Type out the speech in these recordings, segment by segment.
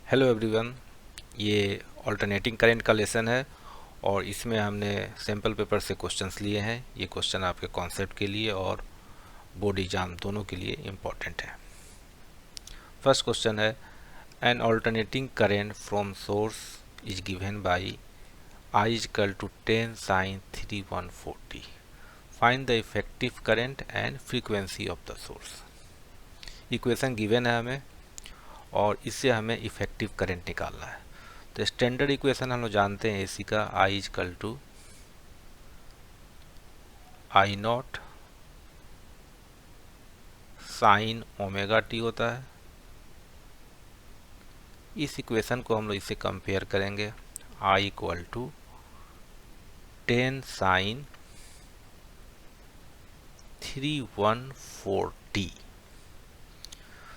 Hello everyone. ये alternating current का lesson है और इसमें हमने सैम्पल पेपर से क्वेश्चंस लिए हैं। ये क्वेश्चन आपके कॉन्सेप्ट के लिए और बोर्ड एग्जाम दोनों के लिए इम्पॉर्टेंट है। फर्स्ट क्वेश्चन है, an alternating current from source is given by I is equal to 10 sin 3140. Find the effective current and frequency of the source. Equation given है हमें और इससे हमें इफेक्टिव करंट निकालना है। तो स्टैंडर्ड इक्वेशन हम लोग जानते हैं एसी का, I is equal to I naught sine omega t होता है। इस इक्वेशन को हम लोग इससे कंपेयर करेंगे, I equal to 10 sign 314t।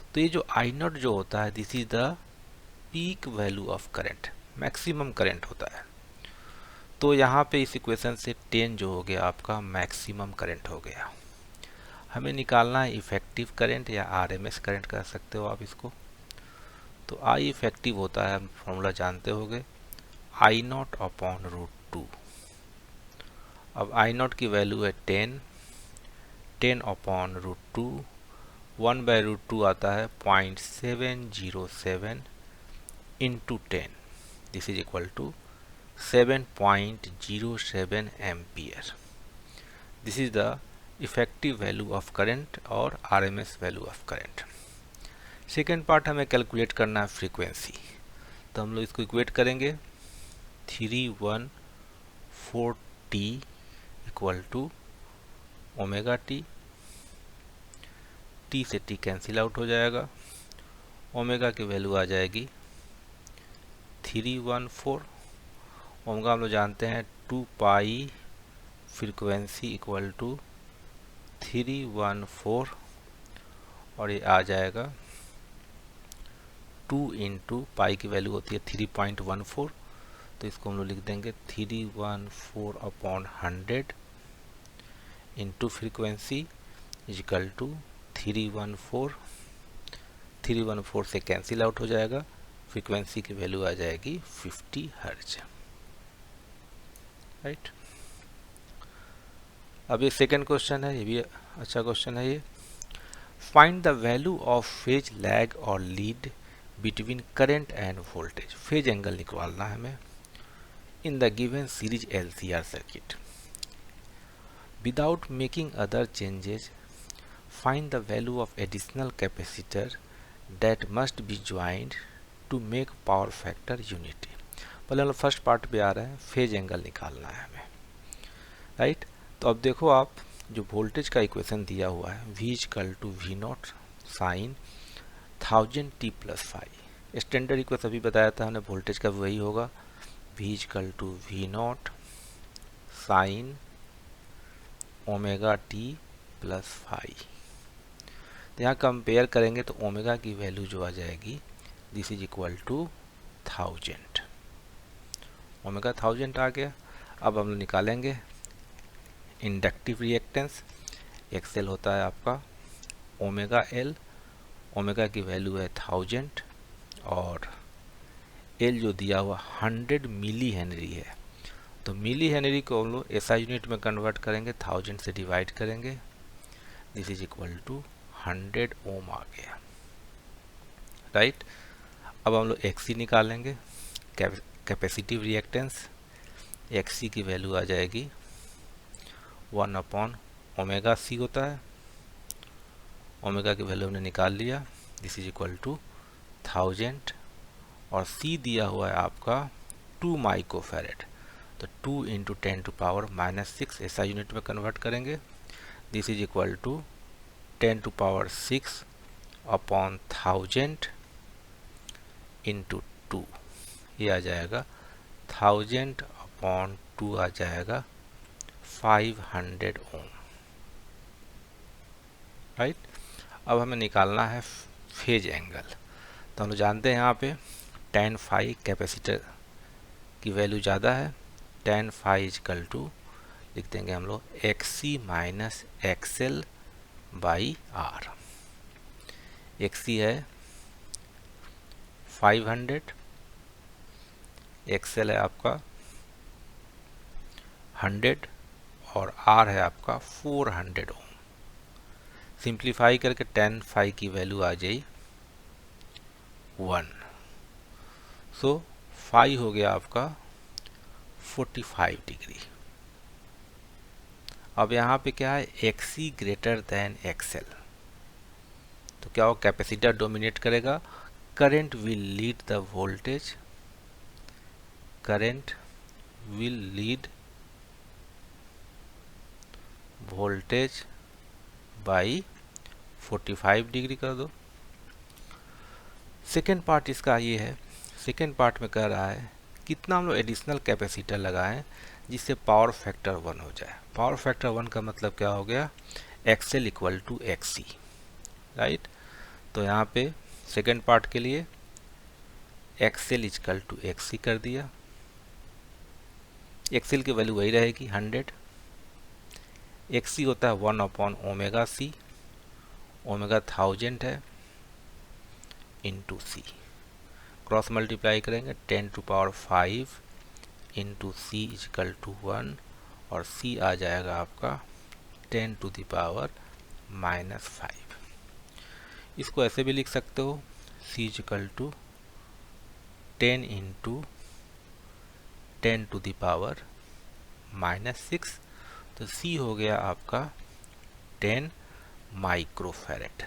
तो ये जो आई नॉट जो होता है, this is the peak value of current, maximum current होता है। तो यहाँ पे इस इक्वेशन से 10 जो हो गया आपका मैक्सिमम करंट हो गया। हमें निकालना है इफेक्टिव करंट या आरएमएस करंट कह सकते हो आप इसको। तो आई इफेक्टिव होता है, हम फॉर्मूला जानते होंगे, आई नॉट अपॉन रूट 2। अब आई नॉट की वैल्यू है 10, 10 अपॉन रूट 2, 1 बाय रूट 2 आता है 0.707 into 10, this is equal to 7.07 ampere. This is the effective value of current और RMS value of current. Second part हमें कैलकुलेट करना है फ्रीक्वेंसी। तो हम लोग इसको इक्वेट करेंगे, 314t equal to omega t, t से टी कैंसिल आउट हो जाएगा, ओमेगा की वैल्यू आ जाएगी 314। ओमेगा हम लोग जानते हैं 2 पाई फ्रीक्वेंसी इक्वल टू 314 और ये आ जाएगा 2 इंटू पाई की वैल्यू होती है 3.14। तो इसको हम लोग लिख देंगे 314 upon 100 into frequency equal to 314 से कैंसिल आउट हो जाएगा, फ्रीक्वेंसी की वैल्यू आ जाएगी 50 हर्ट्ज। राइट। अब ये सेकेंड क्वेश्चन है, ये भी अच्छा क्वेश्चन है ये। Find the value of phase lag और lead between current and voltage. Phase angle निकालना है हमें in the given series LCR circuit without making other changes. Find the value of additional capacitor that must be joined to make power factor unity. पहले हम first part पे आ रहे हैं, phase angle निकालना है हमें। राइट। तो अब देखो आप, जो वोल्टेज का इक्वेशन दिया हुआ है, V equal to V naught sine 1000t plus 5। Standard equation अभी बताया था हमने, वोल्टेज का वही होगा, V equal to V naught sine omega t plus 5। तो यहाँ कंपेयर करेंगे तो ओमेगा की वैल्यू जो आ जाएगी, this is equal to 1000। Omega 1000 आ गया। अब हम निकालेंगे इंडक्टिव रिएक्टेंस। एक्सएल होता है आपका ओमेगा एल, ओमेगा की वैल्यू है 1000 और एल जो दिया हुआ 100 मिली हेनरी है। तो मिली हेनरी को हम लोग एसआई यूनिट में कन्वर्ट करेंगे, 1000 से डिवाइड करेंगे, दिस इज इक्वल टू 100 ओम आ गया। राइट। अब हम लोग एक्सी निकालेंगे, कैपेसिटिव रिएक्टेंस। एक्सी की वैल्यू आ जाएगी 1 अपॉन ओमेगा सी होता है, ओमेगा की वैल्यू हमने निकाल लिया, दिस इज इक्वल टू 1000 और सी दिया हुआ है आपका 2 माइक्रोफैरेड। तो 2 इंटू 10 टू पावर -6 ऐसा यूनिट में कन्वर्ट करेंगे, this is equal to 10 to power 6 upon 1000 into 2। ये आ जाएगा 1000 अपॉन 2 आ जाएगा 500 ओम। राइट। अब हमें निकालना है फेज एंगल। तो हम लोग जानते हैं यहाँ पे tan फाई कैपेसिटर की वैल्यू ज़्यादा है, tan फाई इजकल टू लिख देंगे हम लोग XC minus XL by R। XC है 500, एक्सएल है आपका 100 और आर है आपका 400 ओम। सिंप्लीफाई करके 10 फाई की वैल्यू आ जाए 1। सो फाई हो गया आपका 45 डिग्री। अब यहाँ पे क्या है, एक्सी ग्रेटर देन एक्सएल, तो क्या हो, कैपेसिटर डोमिनेट करेगा, current will lead the voltage, current will lead voltage by 45 degree कर दो। सेकेंड पार्ट इसका ये है, सेकेंड पार्ट में कह रहा है कितना हम लोग एडिशनल कैपेसिटर लगाएं जिससे पावर फैक्टर 1 हो जाए। पावर फैक्टर 1 का मतलब क्या हो गया, XL equal to XC, right. तो यहाँ पे सेकेंड पार्ट के लिए एक्सएल इक्वल टू एक्सी कर दिया। एक्सएल की वैल्यू वही रहेगी 100, एक्सी होता है 1 अपॉन ओमेगा सी, ओमेगा 1000 है इंटू सी, क्रॉस मल्टीप्लाई करेंगे 10 to power 5 into C equal to 1 और सी आ जाएगा आपका 10 टू द पावर -5। इसको ऐसे भी लिख सकते हो, C equal to 10 into 10 to the power -6, तो सी हो गया आपका 10 माइक्रोफैरेड।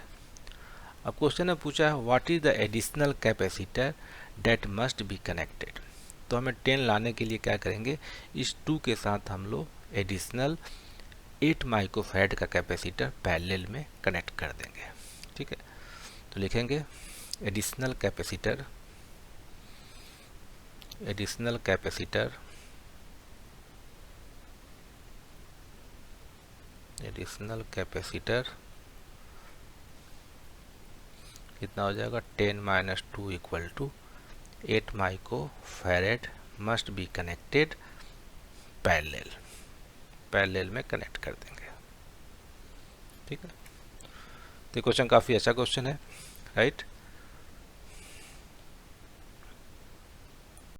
अब क्वेश्चन में पूछा है what is the additional capacitor that must be connected. तो हमें 10 लाने के लिए क्या करेंगे, इस 2 के साथ हम लोग एडिशनल 8 माइक्रोफैरेड का कैपेसिटर पैरेलल में कनेक्ट कर देंगे, ठीक है। तो लिखेंगे additional capacitor, additional capacitor, additional capacitor कितना हो जाएगा, 10 minus 2 equal to 8 microfarad must be connected parallel, parallel में कनेक्ट कर देंगे, ठीक है। तो क्वेश्चन काफ़ी अच्छा क्वेश्चन है, राइट।